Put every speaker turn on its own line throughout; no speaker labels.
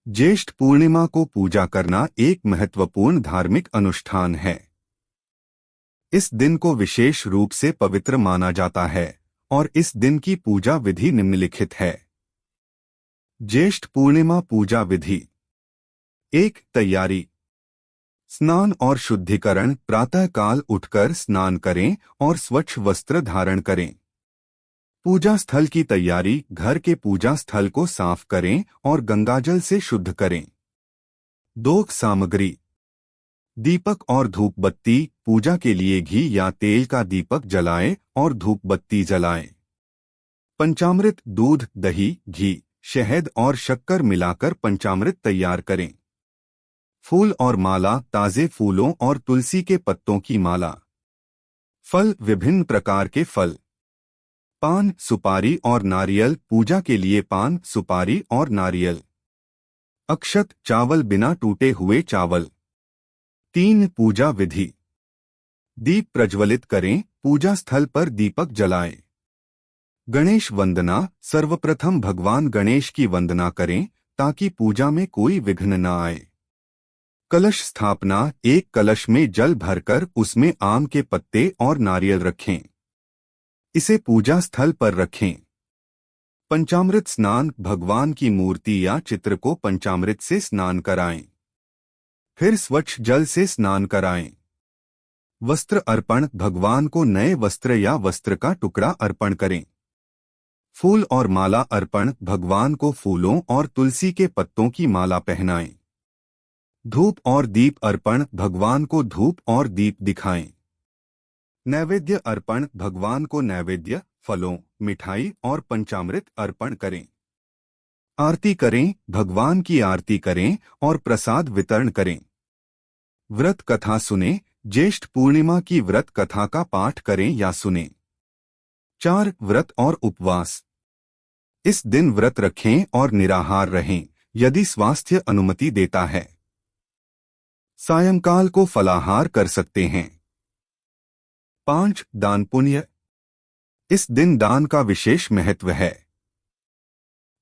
ज्येष्ठ पूर्णिमा को पूजा करना एक महत्वपूर्ण धार्मिक अनुष्ठान है। इस दिन को विशेष रूप से पवित्र माना जाता है और इस दिन की पूजा विधि निम्नलिखित है। ज्येष्ठ पूर्णिमा पूजा विधि। 1. तैयारी। स्नान और शुद्धिकरण। प्रातःकाल उठकर स्नान करें और स्वच्छ वस्त्र धारण करें। पूजा स्थल की तैयारी। घर के पूजा स्थल को साफ करें और गंगाजल से शुद्ध करें। 2. सामग्री। दीपक और धूप बत्ती। पूजा के लिए घी या तेल का दीपक जलाएं और धूप बत्ती जलाएं। पंचामृत। दूध, दही, घी, शहद और शक्कर मिलाकर पंचामृत तैयार करें। फूल और माला। ताजे फूलों और तुलसी के पत्तों की माला। फल। विभिन्न प्रकार के फल। पान, सुपारी और नारियल। पूजा के लिए पान, सुपारी और नारियल। अक्षत। चावल बिना टूटे हुए चावल। 3. पूजा विधि। दीप प्रज्वलित करें। पूजा स्थल पर दीपक जलाएं। गणेश वंदना। सर्वप्रथम भगवान गणेश की वंदना करें ताकि पूजा में कोई विघ्न न आए। कलश स्थापना। एक कलश में जल भरकर उसमें आम के पत्ते और नारियल रखें। इसे पूजा स्थल पर रखें। पंचामृत स्नान। भगवान की मूर्ति या चित्र को पंचामृत से स्नान कराएं। फिर स्वच्छ जल से स्नान कराएं। वस्त्र अर्पण। भगवान को नए वस्त्र या वस्त्र का टुकड़ा अर्पण करें। फूल और माला अर्पण। भगवान को फूलों और तुलसी के पत्तों की माला पहनाएं। धूप और दीप अर्पण। भगवान को धूप और दीप दिखाएं। नैवेद्य अर्पण। भगवान को नैवेद्य, फलों, मिठाई और पंचामृत अर्पण करें। आरती करें। भगवान की आरती करें और प्रसाद वितरण करें। व्रत कथा सुनें। ज्येष्ठ पूर्णिमा की व्रत कथा का पाठ करें या सुनें। 4. व्रत और उपवास। इस दिन व्रत रखें और निराहार रहें यदि स्वास्थ्य अनुमति देता है। सायंकाल को फलाहार कर सकते हैं। 5. दान पुण्य। इस दिन दान का विशेष महत्व है।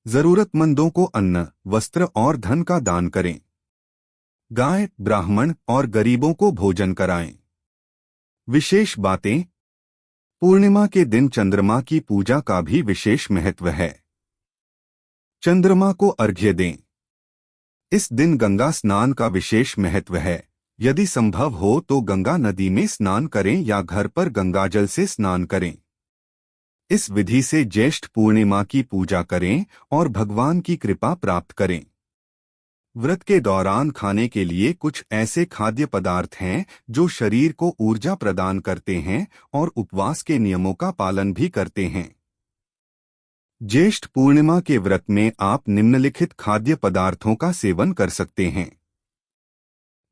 जरूरतमंदों को अन्न, वस्त्र और धन का दान करें। गाय, ब्राह्मण और गरीबों को भोजन कराएं। विशेष बातें। पूर्णिमा के दिन चंद्रमा की पूजा का भी विशेष महत्व है। चंद्रमा को अर्घ्य दें। इस दिन गंगा स्नान का विशेष महत्व है। यदि संभव हो तो गंगा नदी में स्नान करें या घर पर गंगाजल से स्नान करें। इस विधि से ज्येष्ठ पूर्णिमा की पूजा करें और भगवान की कृपा प्राप्त करें। व्रत के दौरान खाने के लिए कुछ ऐसे खाद्य पदार्थ हैं जो शरीर को ऊर्जा प्रदान करते हैं और उपवास के नियमों का पालन भी करते हैं। ज्येष्ठ पूर्णिमा के व्रत में आप निम्नलिखित खाद्य पदार्थों का सेवन कर सकते हैं।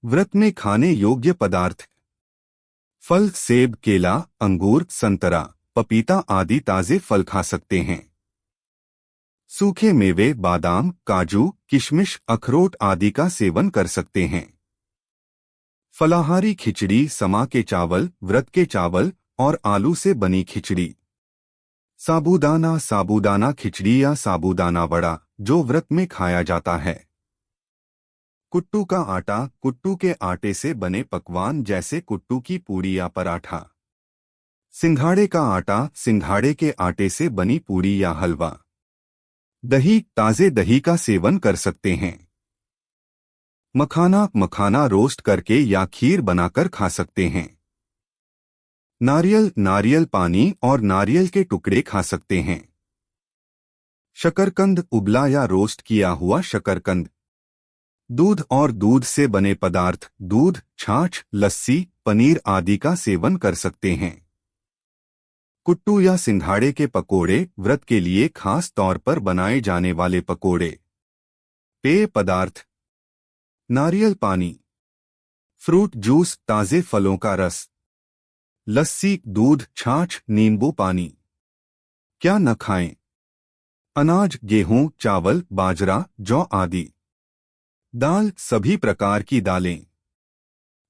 व्रत में खाने योग्य पदार्थ। फल। सेब, केला, अंगूर, संतरा, पपीता आदि ताजे फल खा सकते हैं। सूखे मेवे, बादाम, काजू, किशमिश, अखरोट आदि का सेवन कर सकते हैं। फलाहारी खिचड़ी, समा के चावल, व्रत के चावल और आलू से बनी खिचड़ी। साबूदाना खिचड़ी या साबूदाना वड़ा जो व्रत में खाया जाता है। कुट्टू का आटा। कुट्टू के आटे से बने पकवान जैसे कुट्टू की पूड़ी या पराठा। सिंघाड़े का आटा। सिंघाड़े के आटे से बनी पूड़ी या हलवा। दही। ताजे दही का सेवन कर सकते हैं। मखाना रोस्ट करके या खीर बनाकर खा सकते हैं। नारियल पानी और नारियल के टुकड़े खा सकते हैं। शकरकंद। उबला या रोस्ट किया हुआ शकरकंद। दूध और दूध से बने पदार्थ। दूध, छाछ, लस्सी, पनीर आदि का सेवन कर सकते हैं। कुट्टू या सिंघाड़े के पकोड़े। व्रत के लिए खास तौर पर बनाए जाने वाले पकोड़े। पेय पदार्थ। नारियल पानी, फ्रूट जूस, ताजे फलों का रस, लस्सी, दूध, छाछ, नींबू पानी। क्या न खाएं? अनाज, गेहूं, चावल, बाजरा, जौ आदि। दाल, सभी प्रकार की दालें।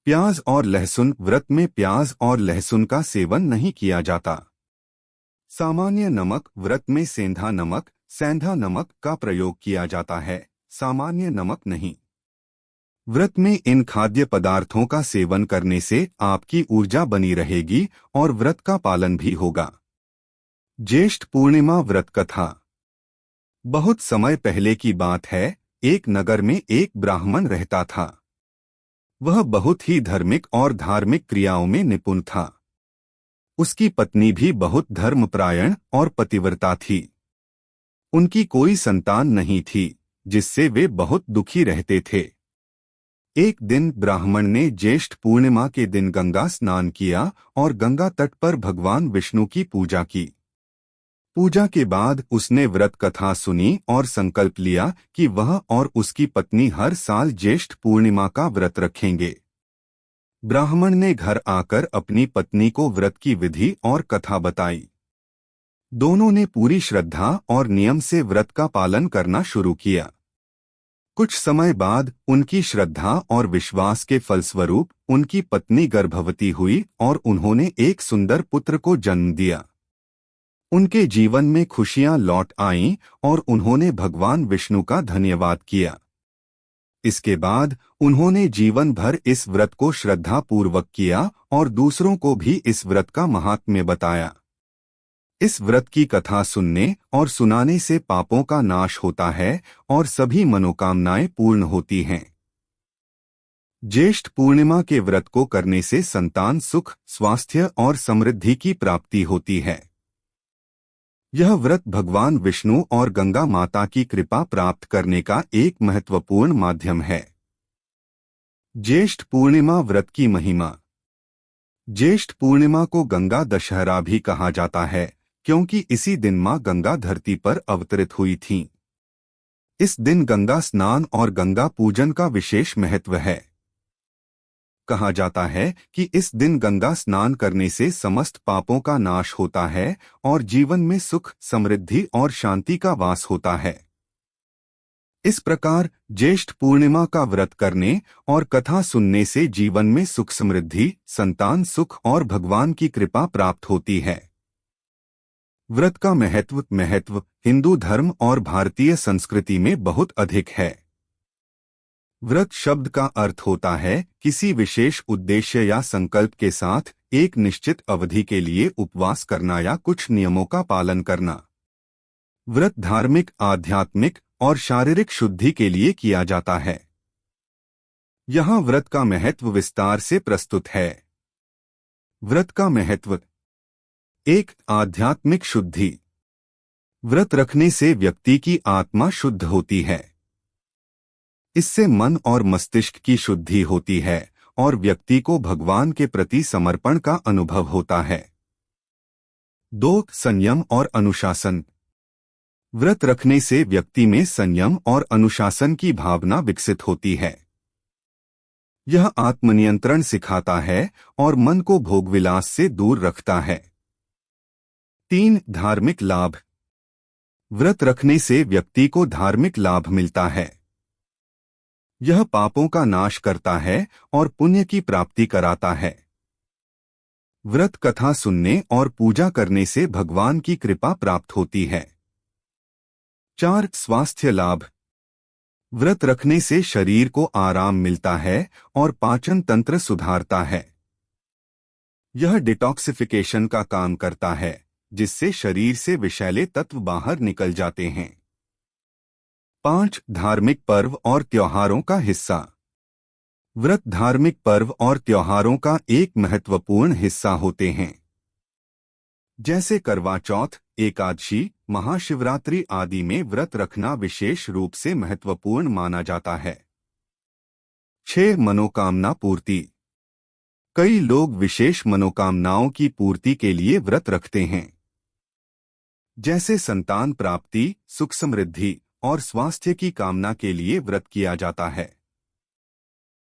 प्याज और लहसुन। व्रत में प्याज और लहसुन का सेवन नहीं किया जाता। सामान्य नमक। व्रत में सेंधा नमक का प्रयोग किया जाता है। सामान्य नमक नहीं। व्रत में इन खाद्य पदार्थों का सेवन करने से आपकी ऊर्जा बनी रहेगी और व्रत का पालन भी होगा। ज्येष्ठ पूर्णिमा व्रत कथा। बहुत समय पहले की बात है, एक नगर में एक ब्राह्मण रहता था। वह बहुत ही धार्मिक और धार्मिक क्रियाओं में निपुण था। उसकी पत्नी भी बहुत धर्मपरायण और पतिव्रता थी। उनकी कोई संतान नहीं थी, जिससे वे बहुत दुखी रहते थे। एक दिन ब्राह्मण ने ज्येष्ठ पूर्णिमा के दिन गंगा स्नान किया और गंगा तट पर भगवान विष्णु की पूजा की। पूजा के बाद उसने व्रत कथा सुनी और संकल्प लिया कि वह और उसकी पत्नी हर साल ज्येष्ठ पूर्णिमा का व्रत रखेंगे। ब्राह्मण ने घर आकर अपनी पत्नी को व्रत की विधि और कथा बताई। दोनों ने पूरी श्रद्धा और नियम से व्रत का पालन करना शुरू किया। कुछ समय बाद उनकी श्रद्धा और विश्वास के फलस्वरूप उनकी पत्नी गर्भवती हुई और उन्होंने एक सुंदर पुत्र को जन्म दिया। उनके जीवन में खुशियां लौट आईं और उन्होंने भगवान विष्णु का धन्यवाद किया। इसके बाद उन्होंने जीवन भर इस व्रत को श्रद्धापूर्वक किया और दूसरों को भी इस व्रत का महात्म्य बताया। इस व्रत की कथा सुनने और सुनाने से पापों का नाश होता है और सभी मनोकामनाएं पूर्ण होती हैं। ज्येष्ठ पूर्णिमा के व्रत को करने से संतान सुख, स्वास्थ्य और समृद्धि की प्राप्ति होती है। यह व्रत भगवान विष्णु और गंगा माता की कृपा प्राप्त करने का एक महत्वपूर्ण माध्यम है। ज्येष्ठ पूर्णिमा व्रत की महिमा। ज्येष्ठ पूर्णिमा को गंगा दशहरा भी कहा जाता है, क्योंकि इसी दिन मां गंगा धरती पर अवतरित हुई थीं। इस दिन गंगा स्नान और गंगा पूजन का विशेष महत्व है। कहा जाता है कि इस दिन गंगा स्नान करने से समस्त पापों का नाश होता है और जीवन में सुख, समृद्धि और शांति का वास होता है। इस प्रकार ज्येष्ठ पूर्णिमा का व्रत करने और कथा सुनने से जीवन में सुख, समृद्धि, संतान सुख और भगवान की कृपा प्राप्त होती है। व्रत का महत्व हिंदू धर्म और भारतीय संस्कृति में बहुत अधिक है। व्रत शब्द का अर्थ होता है किसी विशेष उद्देश्य या संकल्प के साथ एक निश्चित अवधि के लिए उपवास करना या कुछ नियमों का पालन करना। व्रत धार्मिक, आध्यात्मिक और शारीरिक शुद्धि के लिए किया जाता है। यहाँ व्रत का महत्व विस्तार से प्रस्तुत है। व्रत का महत्व। 1. आध्यात्मिक शुद्धि। व्रत रखने से व्यक्ति की आत्मा शुद्ध होती है। इससे मन और मस्तिष्क की शुद्धि होती है और व्यक्ति को भगवान के प्रति समर्पण का अनुभव होता है। 2. संयम और अनुशासन। व्रत रखने से व्यक्ति में संयम और अनुशासन की भावना विकसित होती है। यह आत्मनियंत्रण सिखाता है और मन को भोगविलास से दूर रखता है। 3. धार्मिक लाभ। व्रत रखने से व्यक्ति को धार्मिक लाभ मिलता है। यह पापों का नाश करता है और पुण्य की प्राप्ति कराता है। व्रत कथा सुनने और पूजा करने से भगवान की कृपा प्राप्त होती है। 4. स्वास्थ्य लाभ। व्रत रखने से शरीर को आराम मिलता है और पाचन तंत्र सुधारता है। यह डिटॉक्सिफिकेशन का काम करता है, जिससे शरीर से विषैले तत्व बाहर निकल जाते हैं। 5. धार्मिक पर्व और त्योहारों का हिस्सा। व्रत धार्मिक पर्व और त्योहारों का एक महत्वपूर्ण हिस्सा होते हैं। जैसे करवा चौथ, एकादशी, महाशिवरात्रि आदि में व्रत रखना विशेष रूप से महत्वपूर्ण माना जाता है। 6. मनोकामना पूर्ति। कई लोग विशेष मनोकामनाओं की पूर्ति के लिए व्रत रखते हैं। जैसे संतान प्राप्ति, सुख, समृद्धि और स्वास्थ्य की कामना के लिए व्रत किया जाता है।